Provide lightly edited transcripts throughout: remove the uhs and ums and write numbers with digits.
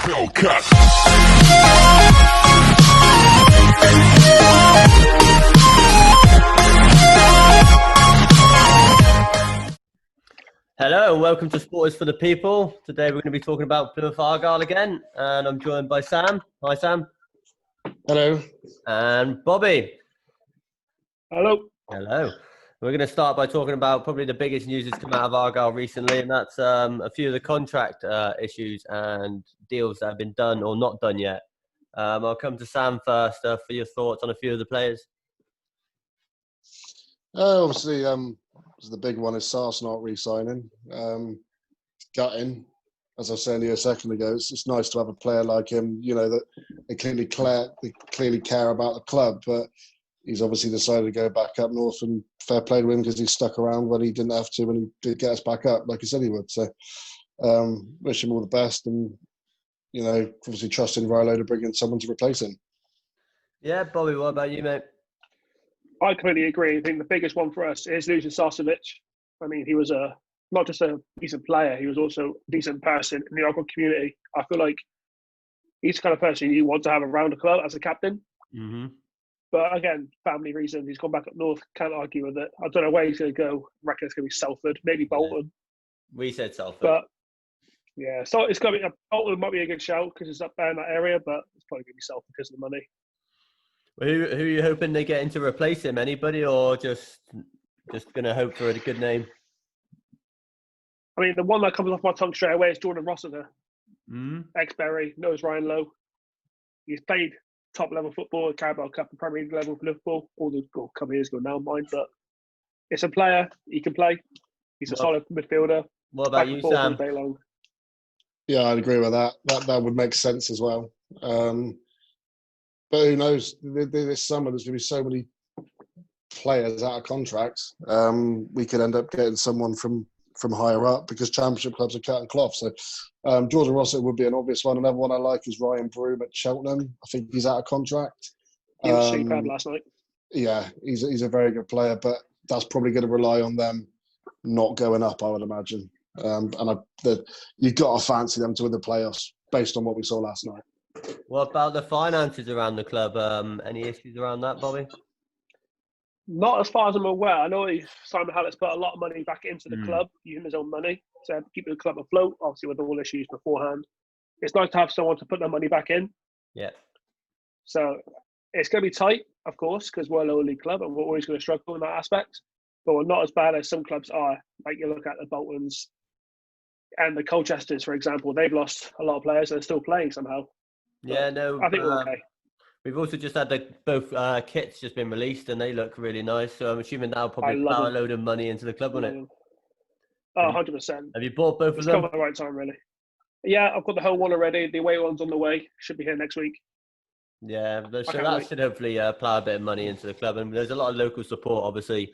Hellcat. Hello and welcome to Sport is for the People. Today we're going to be talking about Plymouth Argyle again, and I'm joined by Sam. Hi, Sam. Hello. And Bobby. Hello. Hello. We're going to start by talking about probably the biggest news that's come out of Argyle recently, and that's a few of the contract issues and deals that have been done or not done yet. I'll come to Sam first for your thoughts on a few of the players. Obviously, the big one is Sarce not re-signing. Gutting, as I was saying to you a second ago, it's nice to have a player like him, you know, that they clearly care about the club, but he's obviously decided to go back up north, and fair play to him because he stuck around when he didn't have to, when he did get us back up, like he said he would. So wish him all the best, and, you know, obviously trusting Rilo to bring in someone to replace him. Yeah, Bobby, what about you, mate? I completely agree. I think the biggest one for us is losing Sarcevic. I mean, he was not just a decent player, he was also a decent person in the Argyle community. I feel like he's the kind of person you want to have around the club as a captain. Mm-hmm. But again, family reasons, he's gone back up north. Can't argue with it. I don't know where he's going to go. I reckon it's going to be Salford, maybe Bolton. We said Salford. But yeah, so it's going to be Bolton might be a good shout because it's up there in that area, but it's probably going to be Salford because of the money. Who are you hoping they get in to replace him? Anybody, or just going to hope for a good name? I mean, the one that comes off my tongue straight away is Jordan Rossiter. Ex-Bury, knows Ryan Lowe. He's played top-level football, Carabao Cup and Premier League level for Liverpool, all the couple of years ago now, mind. But it's a player. He can play. He's a solid midfielder. What about you, Sam? Yeah, I'd agree with that. That would make sense as well. But who knows? This summer, there's going to be so many players out of contracts. We could end up getting someone from higher up because championship clubs are cutting cloth. So Jordan Rossiter would be an obvious one. Another one I like is Ryan Broom at Cheltenham. I think he's out of contract. He was superb last night. Yeah, he's a very good player, but that's probably going to rely on them not going up, I would imagine. You've got to fancy them to win the playoffs based on what we saw last night. What about the finances around the club? Any issues around that, Bobby? Not as far as I'm aware. I know Simon Hallett's put a lot of money back into the club, using his own money to keep the club afloat, obviously with all issues beforehand. It's nice to have someone to put their money back in. Yeah. So it's going to be tight, of course, because we're a lower league club and we're always going to struggle in that aspect. But we're not as bad as some clubs are. Like you look at the Boltons and the Colchesters, for example, they've lost a lot of players and they're still playing somehow. Yeah, no. I think we're okay. We've also just had both kits just been released and they look really nice. So I'm assuming that'll probably plow a load of money into the club, won't it? Oh, 100%. Have you bought both of them? It's come at the right time, really. Yeah, I've got the home one already. The away one's on the way. Should be here next week. Yeah, so that should hopefully plow a bit of money into the club. And there's a lot of local support, obviously,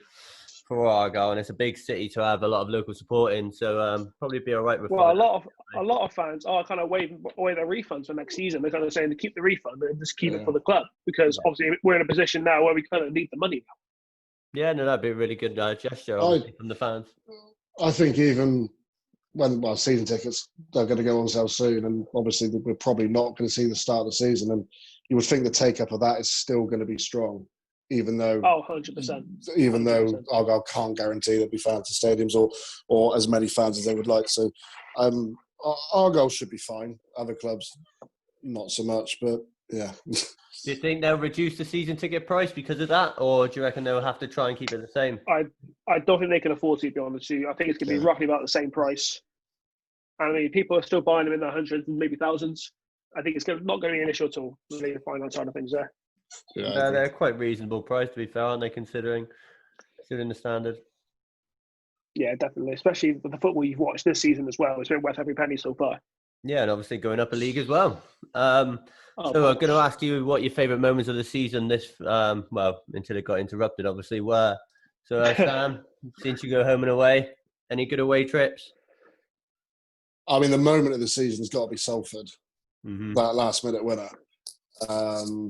for Argyle, and it's a big city to have a lot of local support in. So probably be all right with. Well, a lot of fans are kind of waving away their refunds for next season. They're kind of saying to keep the refund and just keep it for the club because obviously we're in a position now where we kind of need the money now. Yeah, no, that'd be a really good gesture from the fans. I think even when season tickets are going to go on sale soon, and obviously we're probably not going to see the start of the season, and you would think the take up of that is still going to be strong. Even though 100%. Even though Argyle can't guarantee there'll be fans in stadiums or as many fans as they would like. So Argyle should be fine. Other clubs, not so much, but yeah. Do you think they'll reduce the season ticket price because of that, or do you reckon they'll have to try and keep it the same? I don't think they can afford to be honest with you. I think it's going to be roughly about the same price. I mean, people are still buying them in the hundreds and maybe thousands. I think it's not going to be an issue at all. Really, the finance side of things there. Yeah, they're quite reasonable price to be fair, aren't they? Considering the standard. Yeah, definitely. Especially with the football you've watched this season as well. It's been worth every penny so far. Yeah, and obviously going up a league as well. So I'm going to ask you what your favourite moments of the season until it got interrupted, obviously, were. So Sam, since you go home and away, any good away trips? I mean, the moment of the season's got to be Salford. That last minute winner.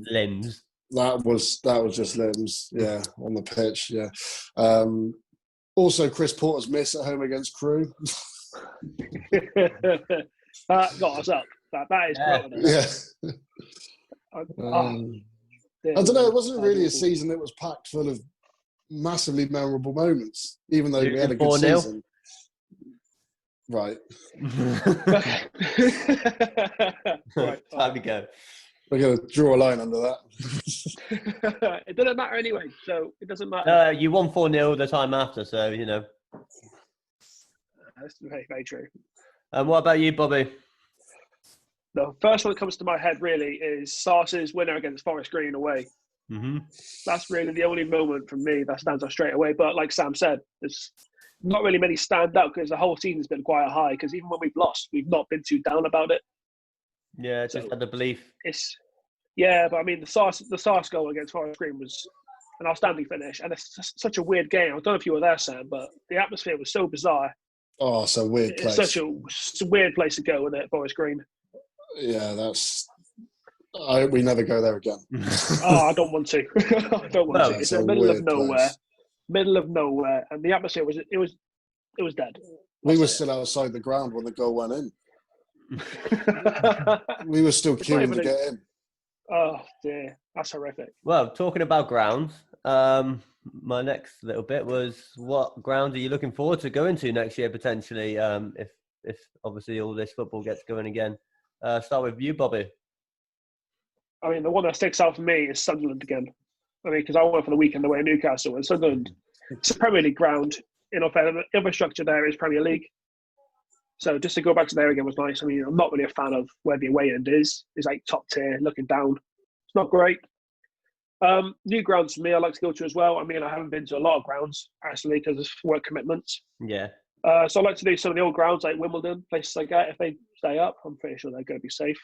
Limbs. That was just limbs, yeah, on the pitch, yeah. Also, Chris Porter's miss at home against Crewe. That got us up. That is great. Yeah. I don't know. It wasn't really a season that was packed full of massively memorable moments, even though we had a good 4-0. season. Right. Right. Time to go. We're going to draw a line under that. It doesn't matter anyway, so it doesn't matter. You won 4-0 the time after, so, you know. That's very, very true. And what about you, Bobby? The first one that comes to my head really is Sarce's winner against Forest Green away. Mm-hmm. That's really the only moment for me that stands out straight away. But like Sam said, there's not really many stand out because the whole season's been quite high. Because even when we've lost, we've not been too down about it. Yeah, just had the belief. But I mean, the Sarce goal against Forest Green was an outstanding finish, and it's such a weird game. I don't know if you were there, Sam, but the atmosphere was so bizarre. Oh, it's a weird place. It's such a weird place to go, isn't it, Forest Green? Yeah, we never go there again. I don't want to. I don't want to. It's in the middle of nowhere. Place. And the atmosphere was dead. We were still outside the ground when the goal went in. We were still queuing to get in. Oh dear, that's horrific. Well, talking about grounds, my next little bit was what ground are you looking forward to going to next year potentially? If obviously all this football gets going again. Start with you, Bobby. I mean, the one that sticks out for me is Sunderland again. I mean, because I went for the weekend away in Newcastle, and Sunderland, it's a Premier League ground. Infrastructure there is Premier League. So just to go back to there again was nice. I mean, I'm not really a fan of where the away end is. It's like top tier, looking down. It's not great. New grounds for me, I like to go to as well. I mean, I haven't been to a lot of grounds, actually, because of work commitments. Yeah. So I like to do some of the old grounds like Wimbledon, places like that. If they stay up, I'm pretty sure they're going to be safe.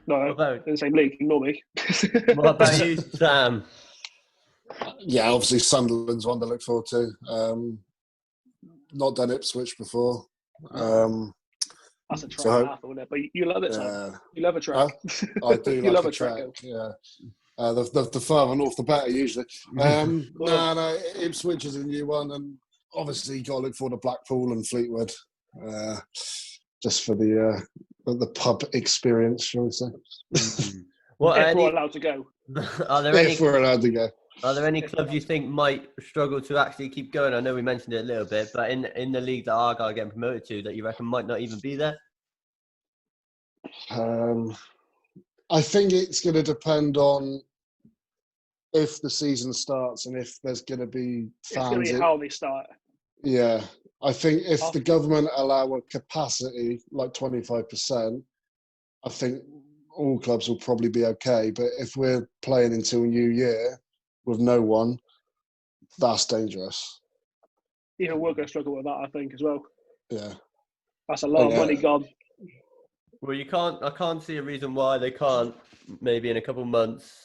No, they're in the same league. Ignore me. What about you, Sam? Yeah, obviously Sunderland's one to look forward to. Not done Ipswich before. That's a track after, isn't it? But you love it, Sam. You love a track. I do you like love a track. Yeah. The further north, the better, usually. No, Ipswich is a new one, and obviously you got to look forward to Blackpool and Fleetwood, just for the pub experience, shall we say? If we're allowed to go. If we're allowed to go. Are there any clubs you think might struggle to actually keep going? I know we mentioned it a little bit, but in the league that Argyle are getting promoted to, that you reckon might not even be there? I think it's going to depend on if the season starts and if there's going to be fans. It's going to be how they start. Yeah. I think if the government allow a capacity like 25%, I think all clubs will probably be okay. But if we're playing into a new year with no one, that's dangerous. Even we're going to struggle with that, I think, as well. Yeah. That's a lot of money gone. Well, I can't see a reason why they can't, maybe in a couple of months,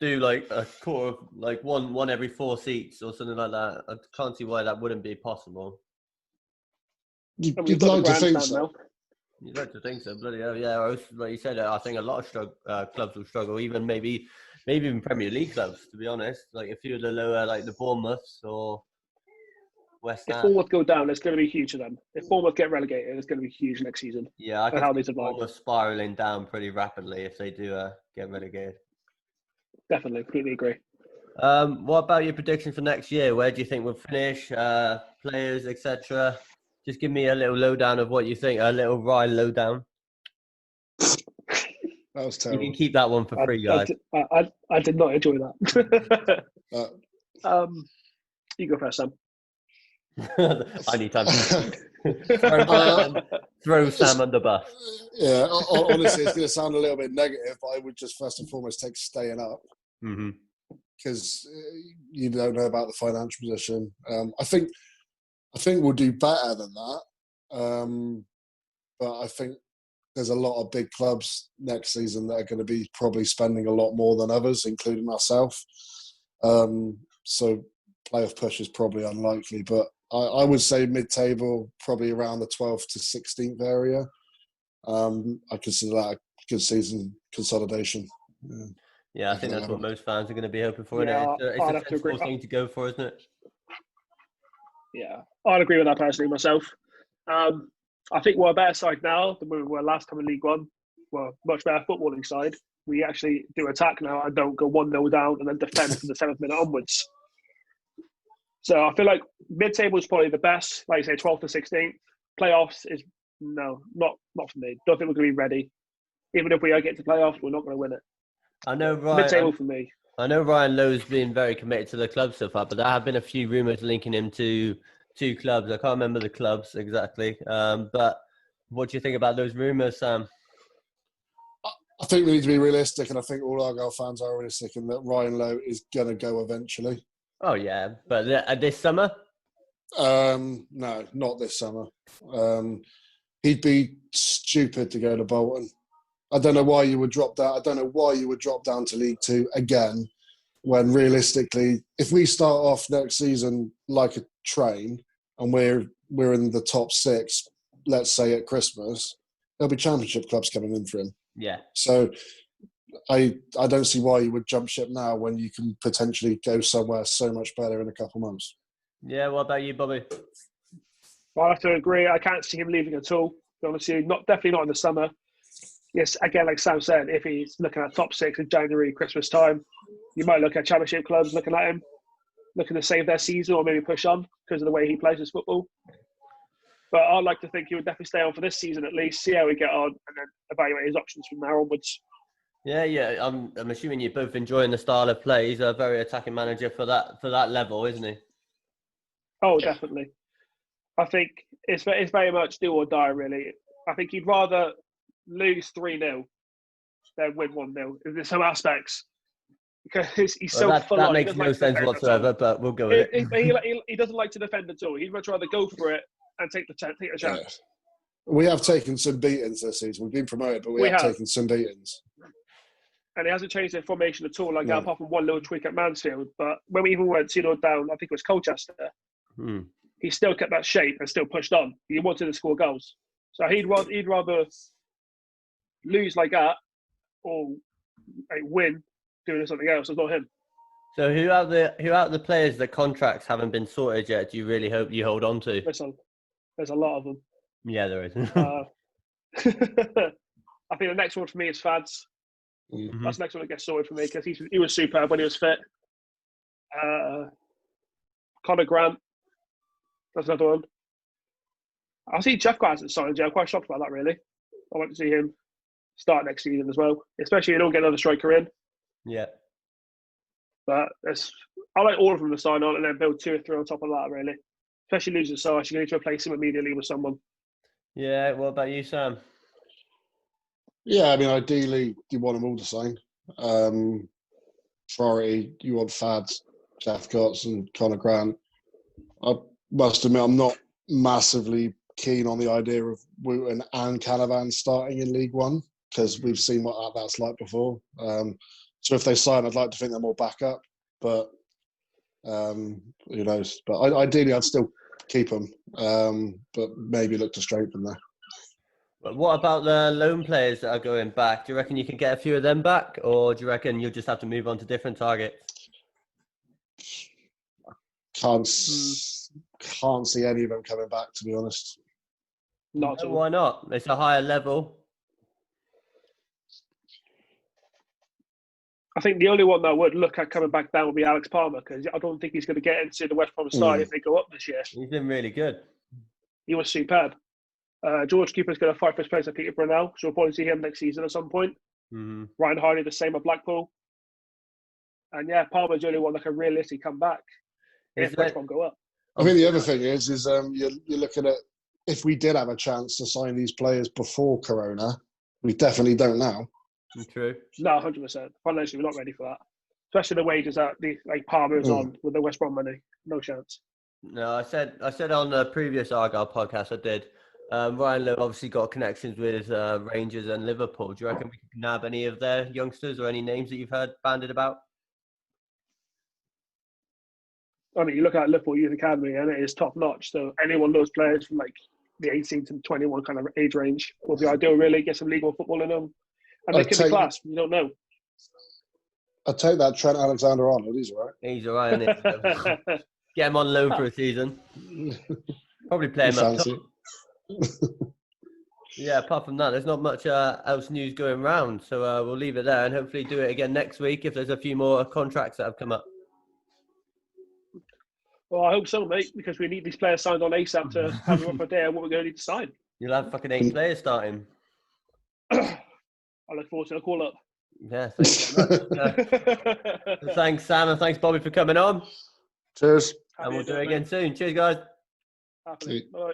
do like a quarter of, like one every 4 seats or something like that. I can't see why that wouldn't be possible. You'd like to think so. You'd like to think so, bloody hell. Yeah, like you said, I think a lot of clubs will struggle, even maybe even Premier League clubs, to be honest. Like a few of the lower, like the Bournemouths or West Ham. If Bournemouth go down, it's going to be huge for them. If Bournemouth get relegated, it's going to be huge next season. Yeah, I can see Bournemouth spiralling down pretty rapidly if they do get relegated. Definitely, completely agree. What about your prediction for next year? Where do you think we'll finish? Players, etc. Just give me a little lowdown of what you think. A little Rye lowdown. That was terrible. You can keep that one for free, guys. I did not enjoy that. You go first, Sam. I need time to throw Sam under the bus. Yeah, honestly, it's going to sound a little bit negative, but I would just first and foremost take staying up. Because you don't know about the financial position. I think we'll do better than that. But I think there's a lot of big clubs next season that are going to be probably spending a lot more than others, including ourselves. So playoff push is probably unlikely, but I would say mid-table, probably around the 12th to 16th area. I consider that a good season consolidation. Yeah, I think that's what most fans are going to be hoping for. Yeah, it's a sensible thing to go for, isn't it? Yeah, I'd agree with that personally myself. I think we're a better side now than we were last time in League One. We're a much better footballing side. We actually do attack now and don't go 1-0 down and then defend from the 7th minute onwards. So I feel like mid-table is probably the best. Like you say, 12th to 16th. Playoffs is, no, not for me. Don't think we're going to be ready. Even if we get to playoffs, we're not going to win it. I know mid-table for me. I know Ryan Lowe's been very committed to the club so far, but there have been a few rumours linking him to two clubs. I can't remember the clubs exactly. But what do you think about those rumours, Sam? I think we need to be realistic, and I think all Argyle fans are realistic in that Ryan Lowe is going to go eventually. Oh, yeah. But this summer? No, not this summer. He'd be stupid to go to Bolton. I don't know why you would drop that. I don't know why you would drop down to League Two again, when realistically, if we start off next season like a train and we're in the top 6, let's say at Christmas, there'll be Championship clubs coming in for him. Yeah. So I don't see why you would jump ship now when you can potentially go somewhere so much better in a couple of months. Yeah, what about you, Bobby? I have to agree. I can't see him leaving at all. Honestly, definitely not in the summer. Yes, again, like Sam said, if he's looking at top 6 in January, Christmas time, you might look at Championship clubs looking at him, looking to save their season or maybe push on because of the way he plays his football. But I'd like to think he would definitely stay on for this season at least, see how we get on, and then evaluate his options from there onwards. Yeah. I'm assuming you're both enjoying the style of play. He's a very attacking manager for that level, isn't he? Oh, definitely. I think it's very much do or die, really. I think he'd rather lose 3-0 than win 1-0 in some aspects. Because he's so full on. That makes no sense whatsoever, but we'll go with it. He doesn't like to defend at all. He'd much rather go for it and take the chance. Yeah. We have taken some beatings this season. We've been promoted, but we have taken some beatings. And he hasn't changed their formation at all, apart from one little tweak at Mansfield. But when we even went 2-0 down, I think it was Colchester, he still kept that shape and still pushed on. He wanted to score goals. So he'd rather lose like that or win doing something else. It's not him. So who are the players that contracts haven't been sorted yet? Do you really hope you hold on to? There's a lot of them. Yeah, there is. I think the next one for me is Fads. Mm-hmm. That's the next one that gets sorted for me because he was superb when he was fit. Conor Grant. That's another one. I see Jeff hasn't signed yet. I'm quite shocked about that, really. I want to see him start next season as well, especially if you don't get another striker in. Yeah. But I like all of them to sign on and then build 2 or 3 on top of that, really. Especially losing Sarcevic, you need to replace him immediately with someone. Yeah, what about you, Sam? Yeah, I mean, ideally, you want them all to sign. Priority, you want Fads, Jeff and Conor Grant. I must admit, I'm not massively keen on the idea of Wooten and Canavan starting in League One because we've seen what that's like before. So if they sign, I'd like to think they're more backup, but who knows? But ideally, I'd still keep them, but maybe look to strengthen there. But what about the loan players that are going back? Do you reckon you can get a few of them back, or do you reckon you'll just have to move on to different targets? Can't see any of them coming back, to be honest. Not at all. Why not? It's a higher level. I think the only one that would look at coming back down would be Alex Palmer because I don't think he's going to get into the West Brom side if they go up this year. He's been really good. He was superb. George Cooper's going to fight for his place at Peter Brunel, so we'll probably see him next season at some point. Mm-hmm. Ryan Hardy, the same at Blackpool. And yeah, Palmer's the only one that can realistically come back if West Brom go up. I mean, the other thing is you're looking at, if we did have a chance to sign these players before Corona, we definitely don't now. True. No, 100%. Financially, we're not ready for that. Especially the wages that Palmer is on with the West Brom money. No chance. No, I said on the previous Argyle podcast I did, Ryan Lowe obviously got connections with Rangers and Liverpool. Do you reckon we can nab any of their youngsters or any names that you've heard banded about? I mean, you look at Liverpool Youth Academy and it is top notch. So anyone those players from the 18 to 21 kind of age range will be ideal, really. Get some league one football in them. And they could be class. You don't know. I'll take that Trent Alexander-Arnold. He's all right. He's all right, isn't he? Get him on loan for a season. Probably play him up top. Yeah, apart from that, there's not much else news going round. So we'll leave it there and hopefully do it again next week if there's a few more contracts that have come up. Well, I hope so, mate, because we need these players signed on ASAP to have a rough idea of what we're going to need to sign. You'll have fucking 8 players starting. I look forward to a call up. Yeah, thanks very much. Thanks, Sam, and thanks, Bobby, for coming on. Cheers. And we'll do it again soon. Cheers, guys. Happily. Bye.